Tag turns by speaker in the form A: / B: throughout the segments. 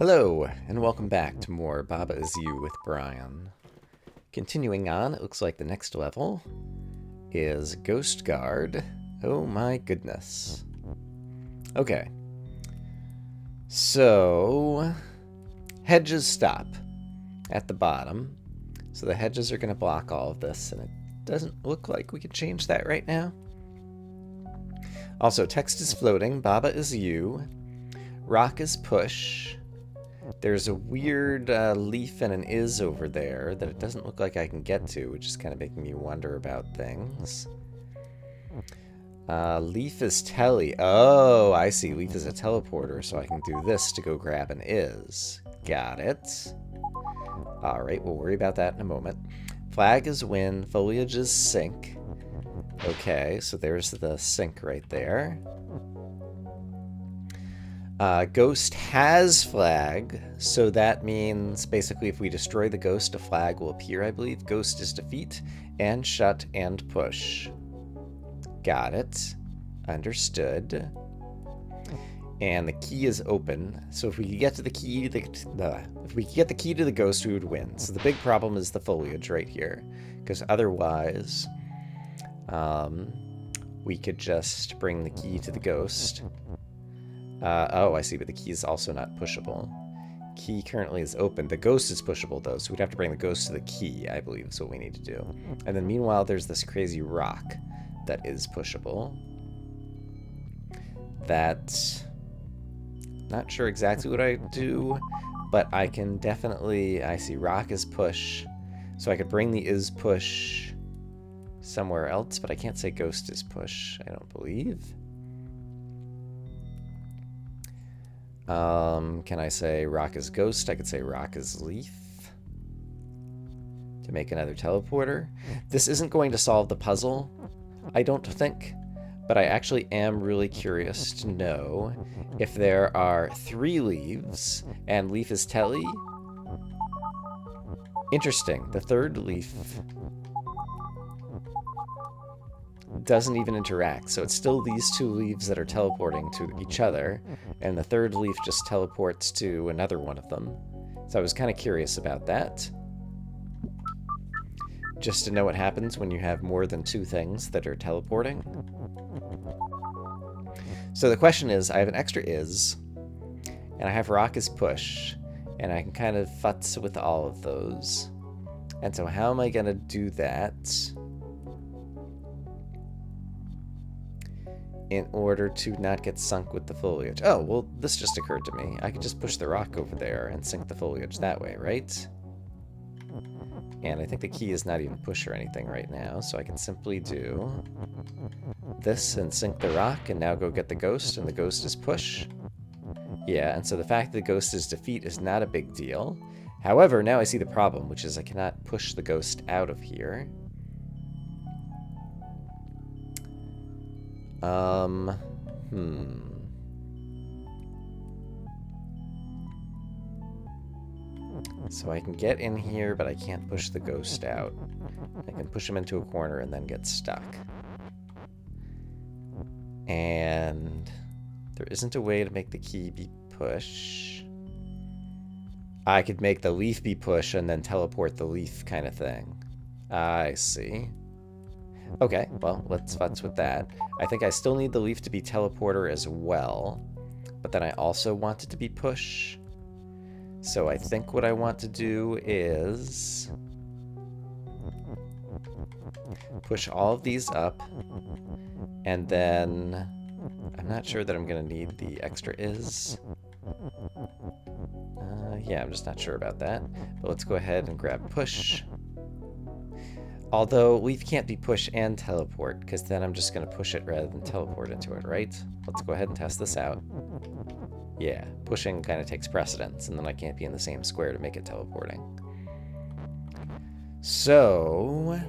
A: Hello, and welcome back to more Baba Is You with Brian. Continuing on, it looks like the next level is Ghost Guard. Oh my goodness. Okay. So, hedges stop at the bottom. So the hedges are going to block all of this, and it doesn't look like we can change that right now. Also, text is floating. Baba is you. Rock is push. There's a weird leaf and an is over there that it doesn't look like I can get to, which is kind of making me wonder about things. Leaf is telly. Oh, I see. Leaf is a teleporter, so I can do this to go grab an is. Got it. All right, we'll worry about that in a moment. Flag is win. Foliage is sink. Okay, so there's the sink right there. Ghost has flag, so that means basically if we destroy the ghost, a flag will appear, I believe. Ghost is defeat, and shut, and push. Got it. Understood. And the key is open, so if we could get to the key, if we could get the key to the ghost, we would win. So the big problem is the foliage right here, because otherwise, we could just bring the key to the ghost. Oh, I see, but the key is also not pushable. Key currently is open. The ghost is pushable, though, so we'd have to bring the ghost to the key, I believe is what we need to do. And then meanwhile, there's this crazy rock that is pushable. That's... not sure exactly what I do, but I can definitely... I see rock is push, so I could bring the is push somewhere else, but I can't say ghost is push, I don't believe. Can I say rock is ghost? I could say rock is leaf to make another teleporter. This isn't going to solve the puzzle, I don't think, but I actually am really curious to know if there are 3 leaves and leaf is telly. Interesting. The third leaf doesn't even interact, so it's still these 2 leaves that are teleporting to each other, and the third leaf just teleports to another one of them. So I was kind of curious about that. Just to know what happens when you have more than 2 things that are teleporting. So the question is, I have an extra is, and I have rock as push, and I can kind of futz with all of those. And so how am I going to do that in order to not get sunk with the foliage? Oh, well, this just occurred to me. I could just push the rock over there and sink the foliage that way, right? And I think the key is not even push or anything right now, so I can simply do this and sink the rock and now go get the ghost, and the ghost is push. Yeah, and so the fact that the ghost is defeat is not a big deal. However, now I see the problem, which is I cannot push the ghost out of here. So I can get in here, but I can't push the ghost out. I can push him into a corner and then get stuck. And there isn't a way to make the key be push. I could make the leaf be push and then teleport the leaf kind of thing. I see. Okay, well, let's futz with that. I think I still need the leaf to be teleporter as well, but then I also want it to be push. So I think what I want to do is push all of these up, and then I'm not sure that I'm going to need the extra is. Yeah, I'm just not sure about that. But let's go ahead and grab push. Although leaf can't be push and teleport, because then I'm just going to push it rather than teleport into it, right? Let's go ahead and test this out. Yeah, pushing kind of takes precedence, and then I can't be in the same square to make it teleporting. So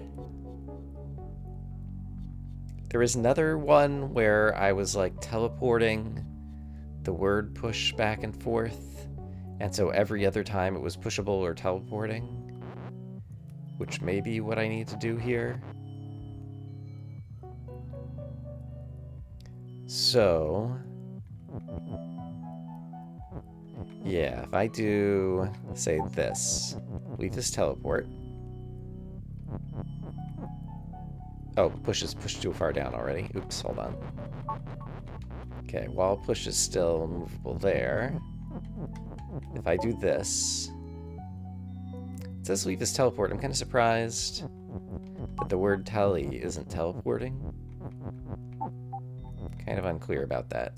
A: there is another one where I was like teleporting the word push back and forth, and so every other time it was pushable or teleporting, which may be what I need to do here. So Yeah, if I do, say, this, leave this teleport. Oh, push is pushed too far down already. Oops, hold on. Okay, while push is still movable there, if I do this, it says leave this teleport. I'm kind of surprised that the word tele isn't teleporting. Kind of unclear about that.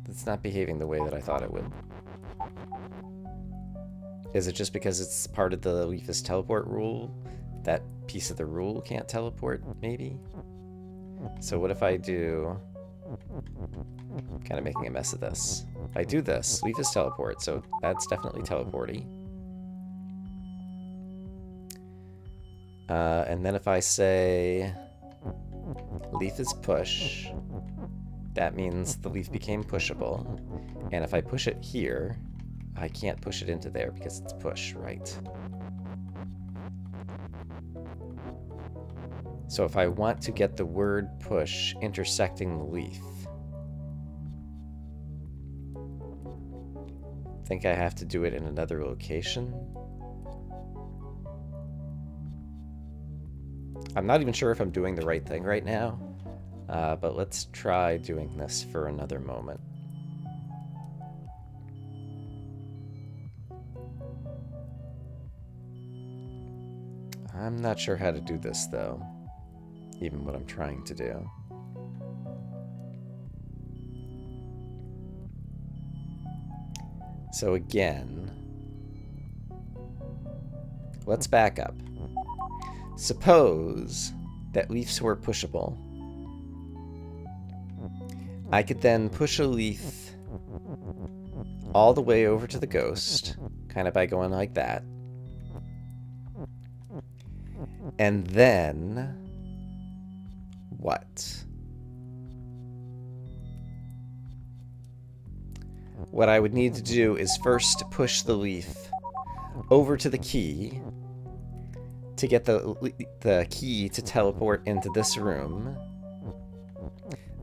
A: It's not behaving the way that I thought it would. Is it just because it's part of the leave this teleport rule? That piece of the rule can't teleport, maybe? So what if I do... kind of making a mess of this. I do this, leave this teleport, so that's definitely teleporty. And then if I say leaf is push, that means the leaf became pushable. And if I push it here, I can't push it into there because it's push, right? So if I want to get the word push intersecting the leaf, I think I have to do it in another location. I'm not even sure if I'm doing the right thing right now, but let's try doing this for another moment. I'm not sure how to do this, though, even what I'm trying to do. So again, let's back up. Suppose that leaves were pushable. I could then push a leaf all the way over to the ghost, kind of by going like that. And then... what? What I would need to do is first push the leaf over to the key to get the key to teleport into this room.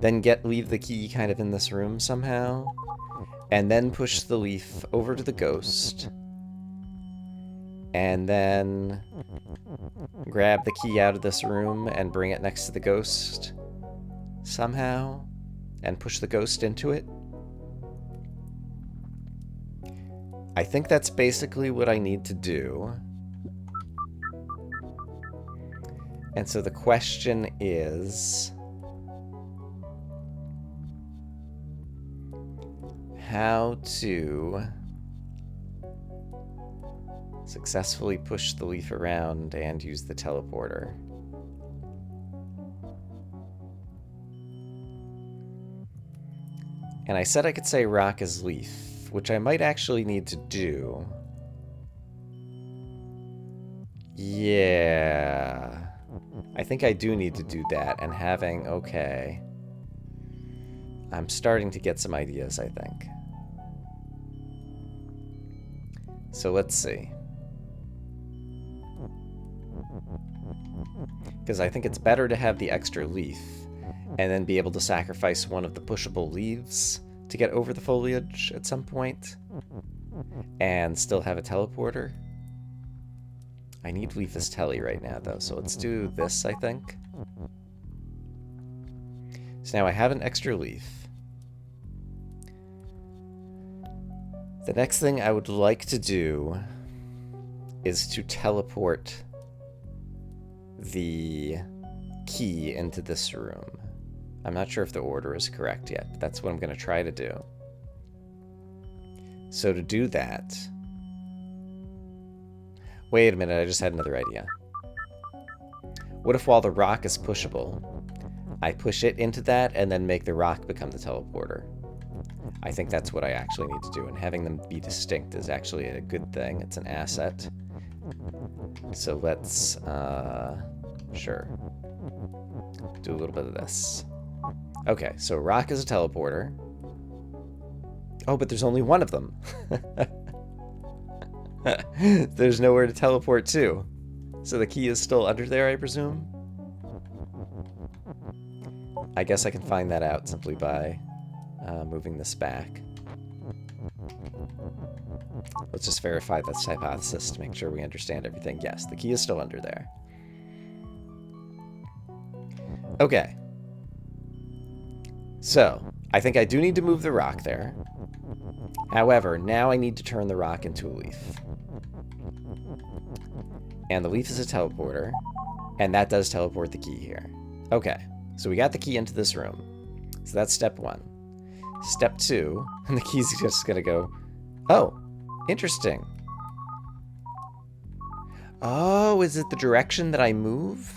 A: Then leave the key kind of in this room somehow. And then push the leaf over to the ghost. And then grab the key out of this room and bring it next to the ghost somehow. And push the ghost into it. I think that's basically what I need to do. And so the question is, how to successfully push the leaf around and use the teleporter. And I said I could say rock as leaf, which I might actually need to do. Yeah. I think I do need to do that, and having... okay. I'm starting to get some ideas, I think. So let's see. Because I think it's better to have the extra leaf, and then be able to sacrifice one of the pushable leaves to get over the foliage at some point, and still have a teleporter. I need Leaf's Telly right now, though, so let's do this, I think. So now I have an extra leaf. The next thing I would like to do is to teleport the key into this room. I'm not sure if the order is correct yet, but that's what I'm going to try to do. So to do that... Wait a minute, I just had another idea. What if while the rock is pushable, I push it into that and then make the rock become the teleporter? I think that's what I actually need to do, and having them be distinct is actually a good thing. It's an asset. So let's, sure. Do a little bit of this. Okay, so rock is a teleporter. Oh, but there's only one of them. There's nowhere to teleport to. So the key is still under there, I presume? I guess I can find that out simply by moving this back. Let's just verify this hypothesis to make sure we understand everything. Yes, the key is still under there. Okay. So, I think I do need to move the rock there. However, now I need to turn the rock into a leaf. And the leaf is a teleporter. And that does teleport the key here. Okay, so we got the key into this room. So that's step 1. Step 2, and the key's just gonna go, oh, interesting. Oh, is it the direction that I move?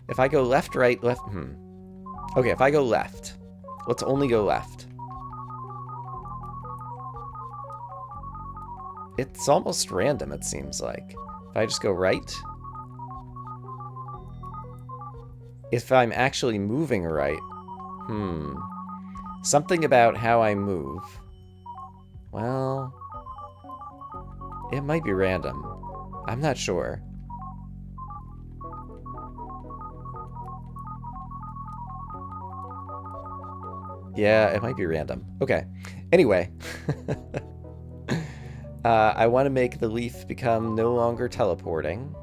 A: If I go left, right, left, Okay, if I go left, let's only go left. It's almost random, it seems like. If I just go right, if I'm actually moving right, something about how I move, well, it might be random. I'm not sure. Yeah, it might be random. Okay. Anyway. I want to make the leaf become no longer teleporting.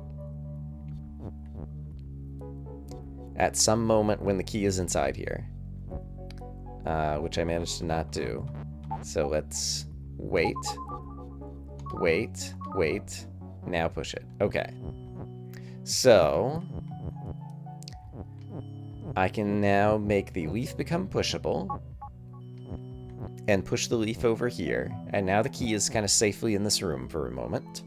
A: At some moment when the key is inside here. Which I managed to not do. So let's wait. Wait. Wait. Now push it. Okay. So I can now make the leaf become pushable. And push the leaf over here. And now the key is kind of safely in this room for a moment.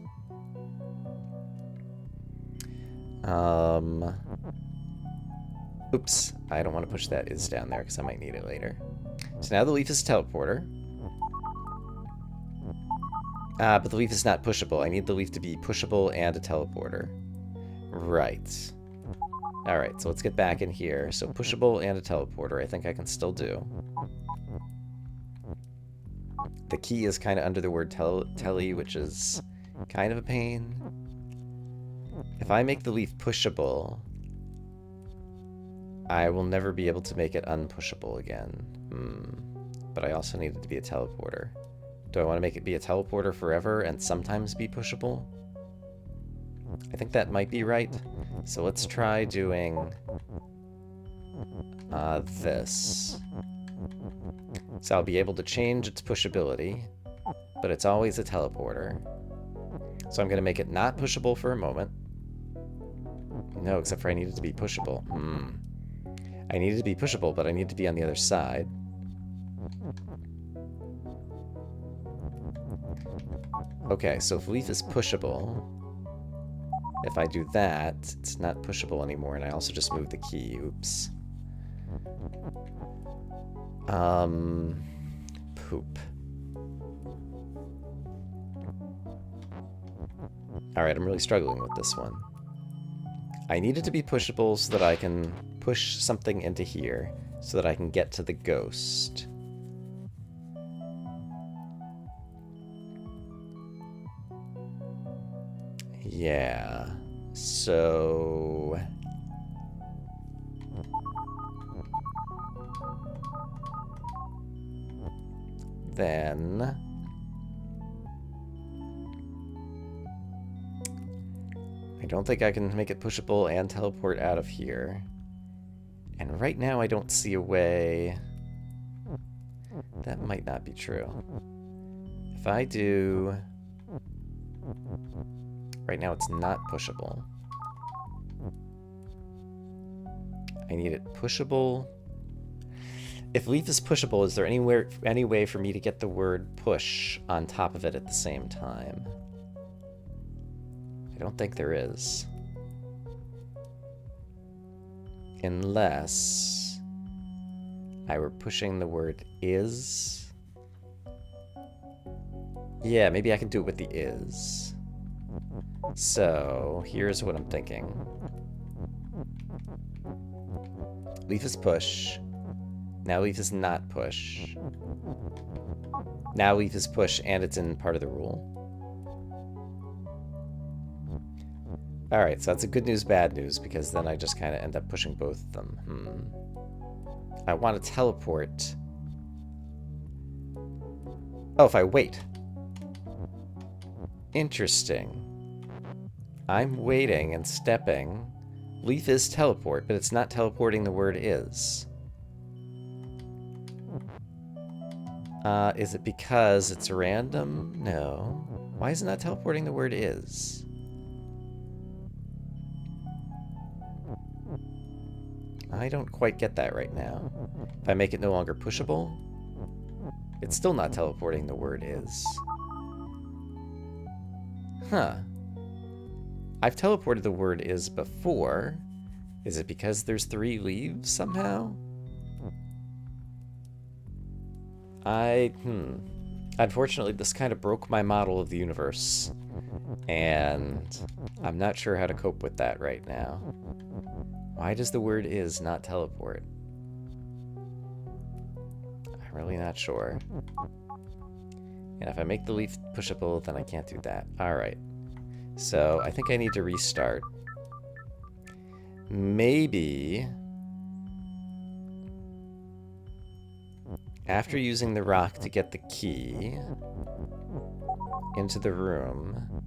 A: Oops. I don't want to push that is down there because I might need it later. So now the leaf is a teleporter. But the leaf is not pushable. I need the leaf to be pushable and a teleporter. Right. Alright, so let's get back in here. So pushable and a teleporter, I think I can still do. The key is kind of under the word tele, which is kind of a pain. If I make the leaf pushable, I will never be able to make it unpushable again. But I also need it to be a teleporter. Do I want to make it be a teleporter forever and sometimes be pushable? I think that might be right. So let's try doing this. So I'll be able to change its pushability, but it's always a teleporter. So I'm going to make it not pushable for a moment. No, except for I need it to be pushable. I need it to be pushable, but I need to be on the other side. Okay, so if leaf is pushable, if I do that, it's not pushable anymore, and I also just moved the key. Oops. Poop. Alright, I'm really struggling with this one. I need it to be pushable so that I can push something into here so that I can get to the ghost. Yeah. So then I don't think I can make it pushable and teleport out of here. And right now I don't see a way. That might not be true. If I do... Right now it's not pushable. I need it pushable. If leaf is pushable, is there any way for me to get the word push on top of it at the same time? I don't think there is. Unless I were pushing the word is. Yeah, maybe I can do it with the is. So, here's what I'm thinking. Leaf is push. Now leaf is not push. Now leaf is push, and it's in part of the rule. Alright, so that's a good news, bad news, because then I just kind of end up pushing both of them. I want to teleport. Oh, if I wait. Interesting. I'm waiting and stepping. Leaf is teleport, but it's not teleporting the word is. Is it because it's random? No. Why is it not teleporting the word is? I don't quite get that right now. If I make it no longer pushable, it's still not teleporting the word is. Huh. I've teleported the word is before. Is it because there's 3 leaves somehow? Unfortunately, this kind of broke my model of the universe. And I'm not sure how to cope with that right now. Why does the word is not teleport? I'm really not sure. And if I make the leaf pushable, then I can't do that. Alright. So I think I need to restart. Maybe after using the rock to get the key into the room,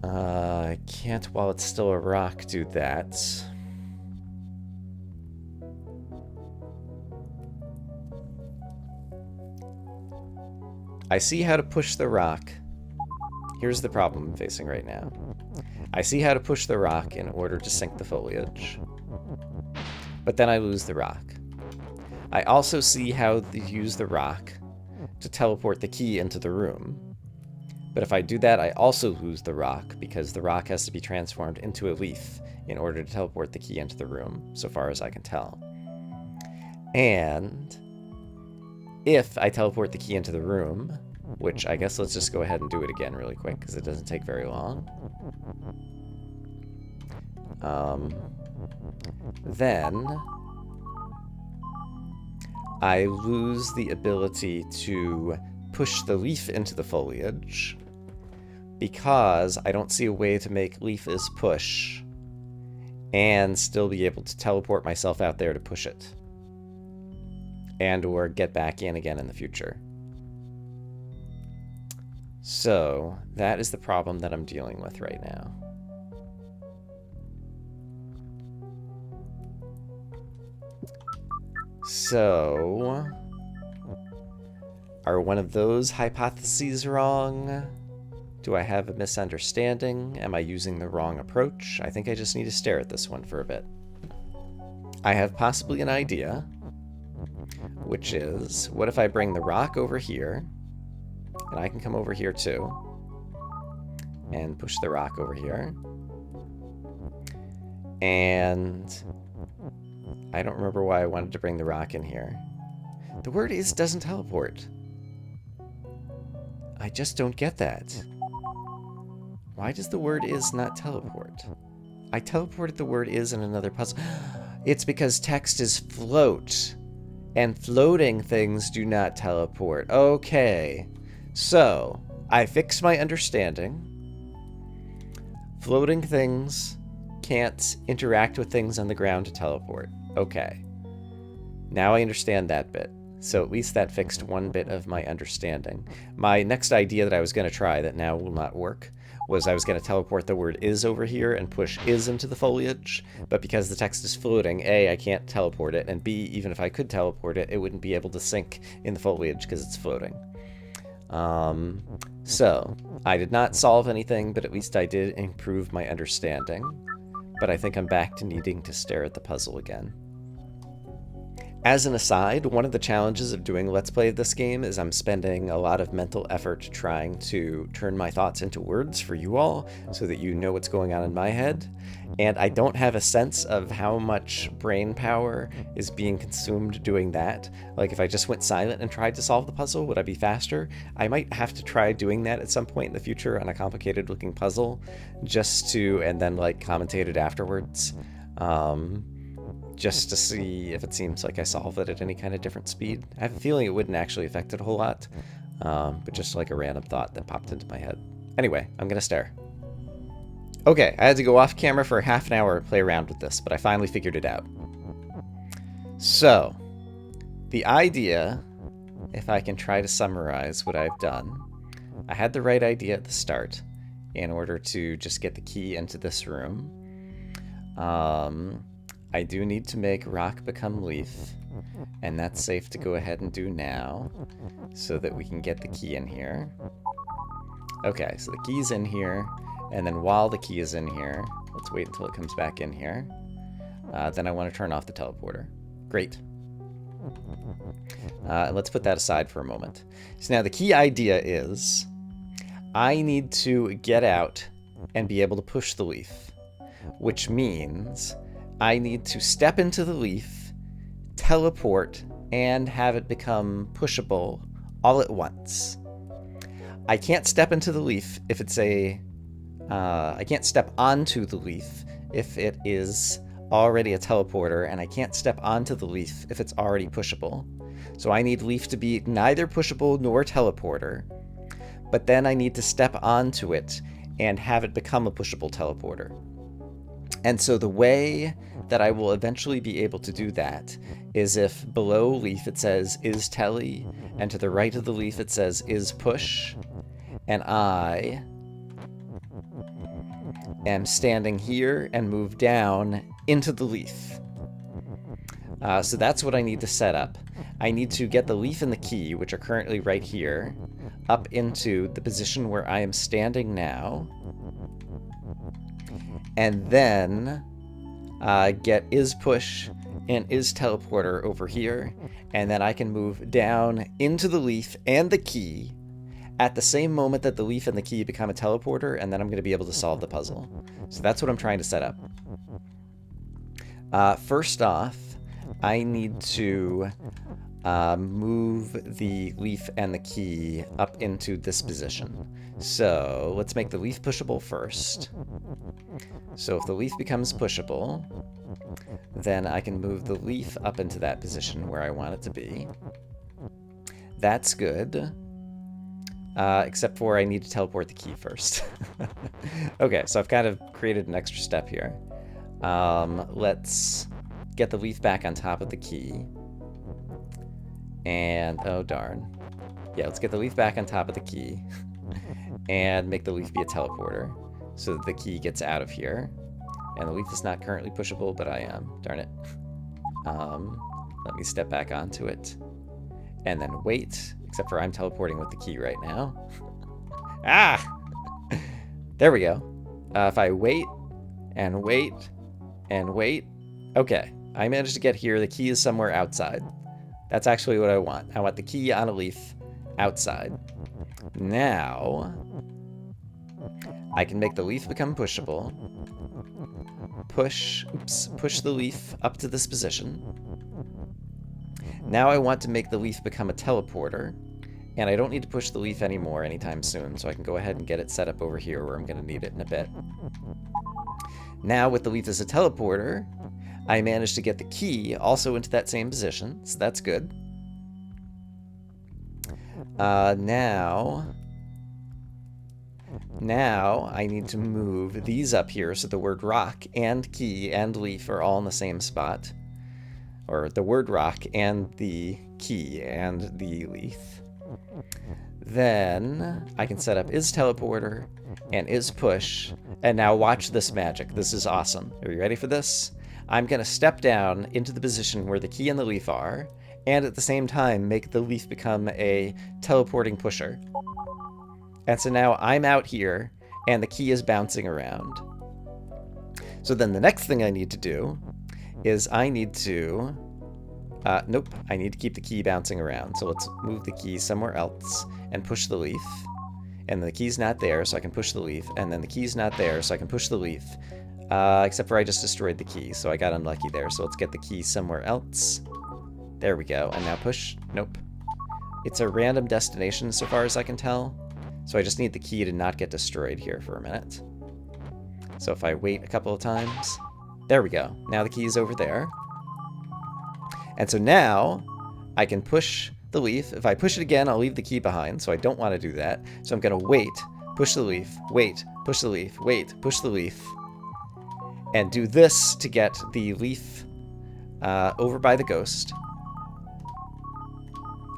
A: I can't, while it's still a rock, do that. I see how to push the rock. Here's the problem I'm facing right now. I see how to push the rock in order to sink the foliage, but then I lose the rock. I also see how to use the rock to teleport the key into the room. But if I do that, I also lose the rock, because the rock has to be transformed into a leaf in order to teleport the key into the room, so far as I can tell. And if I teleport the key into the room, which I guess let's just go ahead and do it again really quick, because it doesn't take very long. Then I lose the ability to push the leaf into the foliage, because I don't see a way to make leaf is push and still be able to teleport myself out there to push it, and or get back in again in the future. So that is the problem that I'm dealing with right now. So, are one of those hypotheses wrong? Do I have a misunderstanding? Am I using the wrong approach? I think I just need to stare at this one for a bit. I have possibly an idea, which is, what if I bring the rock over here, and I can come over here too, and push the rock over here, and I don't remember why I wanted to bring the rock in here. The word is doesn't teleport. I just don't get that. Why does the word is not teleport? I teleported the word is in another puzzle. It's because text is float, and floating things do not teleport. Okay, so I fixed my understanding. Floating things can't interact with things on the ground to teleport. Okay, now I understand that bit. So at least that fixed one bit of my understanding. My next idea that I was going to try that now will not work was I was going to teleport the word is over here and push is into the foliage, but because the text is floating, A, I can't teleport it, and B, even if I could teleport it, it wouldn't be able to sink in the foliage because it's floating. So, I did not solve anything, but at least I did improve my understanding. But I think I'm back to needing to stare at the puzzle again. As an aside, one of the challenges of doing Let's Play of this game is I'm spending a lot of mental effort trying to turn my thoughts into words for you all, so that you know what's going on in my head. And I don't have a sense of how much brain power is being consumed doing that. Like, if I just went silent and tried to solve the puzzle, would I be faster? I might have to try doing that at some point in the future on a complicated looking puzzle, just to, and then like commentate it afterwards. Just to see if it seems like I solve it at any kind of different speed. I have a feeling it wouldn't actually affect it a whole lot, but just like a random thought that popped into my head. Anyway, I'm going to stare. Okay, I had to go off camera for half an hour and play around with this, but I finally figured it out. So, the idea, if I can try to summarize what I've done, I had the right idea at the start in order to just get the key into this room. I do need to make rock become leaf, and that's safe to go ahead and do now so that we can get the key in here. Okay, so the key's in here, and then while the key is in here, let's wait until it comes back in here. Then I want to turn off the teleporter. Great. Let's put that aside for a moment. So now the key idea is I need to get out and be able to push the leaf, which means I need to step into the leaf, teleport, and have it become pushable all at once. I can't step into the leaf if it's I can't step onto the leaf if it is already a teleporter, and I can't step onto the leaf if it's already pushable. So I need leaf to be neither pushable nor teleporter, but then I need to step onto it and have it become a pushable teleporter. And so the way that I will eventually be able to do that is if below leaf it says is tele, and to the right of the leaf it says is push, and I am standing here and move down into the leaf. So that's what I need to set up. I need to get the leaf and the key, which are currently right here, up into the position where I am standing now, and then get is push and is teleporter over here, and then I can move down into the leaf and the key at the same moment that the leaf and the key become a teleporter, and then I'm going to be able to solve the puzzle. So that's what I'm trying to set up. First off, I need to move the leaf and the key up into this position. So let's make the leaf pushable first. So if the leaf becomes pushable, then I can move the leaf up into that position where I want it to be. That's good. Except for I need to teleport the key first. Okay, so I've kind of created an extra step here. Let's get the leaf back on top of the key. And, oh darn. Yeah, let's get the leaf back on top of the key. And make the leaf be a teleporter, so that the key gets out of here. And the leaf is not currently pushable, but I am. Darn it. Let me step back onto it. And then wait. Except for I'm teleporting with the key right now. Ah! There we go. If I wait, and wait, and wait. Okay, I managed to get here. The key is somewhere outside. That's actually what I want. I want the key on a leaf outside. Now, I can make the leaf become pushable. Push the leaf up to this position. Now I want to make the leaf become a teleporter, and I don't need to push the leaf anymore anytime soon, so I can go ahead and get it set up over here where I'm going to need it in a bit. Now with the leaf as a teleporter, I managed to get the key also into that same position, so that's good. Now I need to move these up here so the word rock and key and leaf are all in the same spot. Or the word rock and the key and the leaf. Then I can set up is teleporter and is push. And now watch this magic. This is awesome. Are you ready for this? I'm going to step down into the position where the key and the leaf are, and at the same time make the leaf become a teleporting pusher. And so now I'm out here, and the key is bouncing around. So then the next thing I need to do is I need to... nope, I need to keep the key bouncing around. So let's move the key somewhere else and push the leaf. And the key's not there, so I can push the leaf. And then the key's not there, so I can push the leaf. Except for I just destroyed the key, so I got unlucky there. So let's get the key somewhere else. There we go. And now push. Nope. It's a random destination so far as I can tell. So I just need the key to not get destroyed here for a minute. So if I wait a couple of times... There we go. Now the key is over there. And so now I can push the leaf. If I push it again, I'll leave the key behind, so I don't want to do that. So I'm going to wait push the leaf, wait, push the leaf, wait, push the leaf. And do this to get the leaf over by the ghost.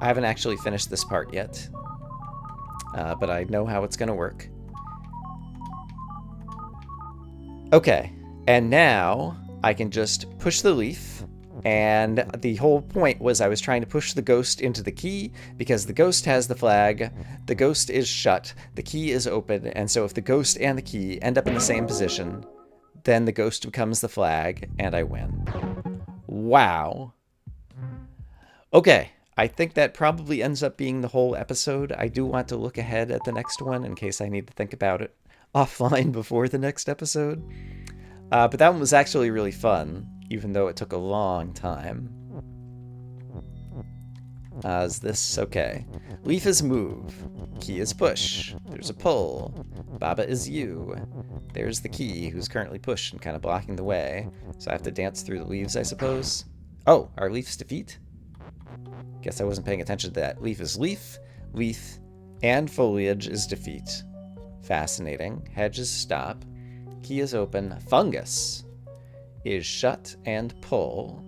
A: I haven't actually finished this part yet, but I know how it's going to work. Okay, and now I can just push the leaf, and the whole point was I was trying to push the ghost into the key because the ghost has the flag, the ghost is shut, the key is open, and so if the ghost and the key end up in the same position, then the ghost becomes the flag, and I win. Wow. Okay, I think that probably ends up being the whole episode. I do want to look ahead at the next one in case I need to think about it offline before the next episode. But that one was actually really fun, even though it took a long time. Is this okay? Leaf is move. Key is push. There's a pull. Baba is you. There's the key, who's currently pushed and kind of blocking the way. So I have to dance through the leaves, I suppose. Oh, are leaves defeat? Guess I wasn't paying attention to that. Leaf is leaf. Leaf and foliage is defeat. Fascinating. Hedge is stop. Key is open. Fungus is shut and pull.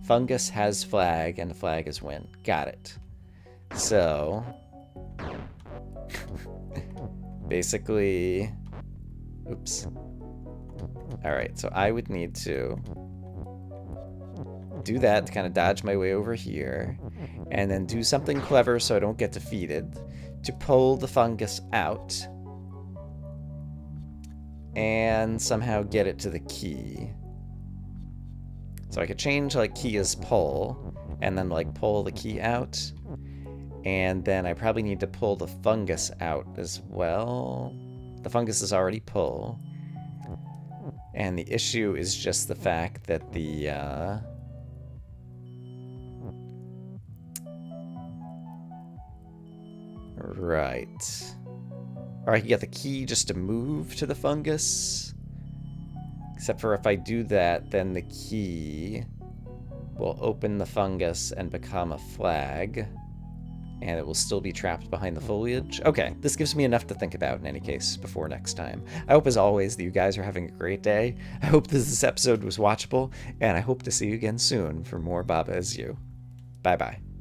A: Fungus has flag, and the flag is win. Got it. So, basically, oops. All right, so I would need to do that to kind of dodge my way over here, and then do something clever so I don't get defeated, to pull the fungus out, and somehow get it to the key. So I could change like key as pull, and then like pull the key out, and then I probably need to pull the fungus out as well. The fungus is already pull, and the issue is just the fact that the right. Or I can get the key just to move to the fungus. Except for if I do that, then the key will open the fungus and become a flag. And it will still be trapped behind the foliage. Okay, this gives me enough to think about in any case before next time. I hope as always that you guys are having a great day. I hope this episode was watchable, and I hope to see you again soon for more Baba Is You. Bye-bye.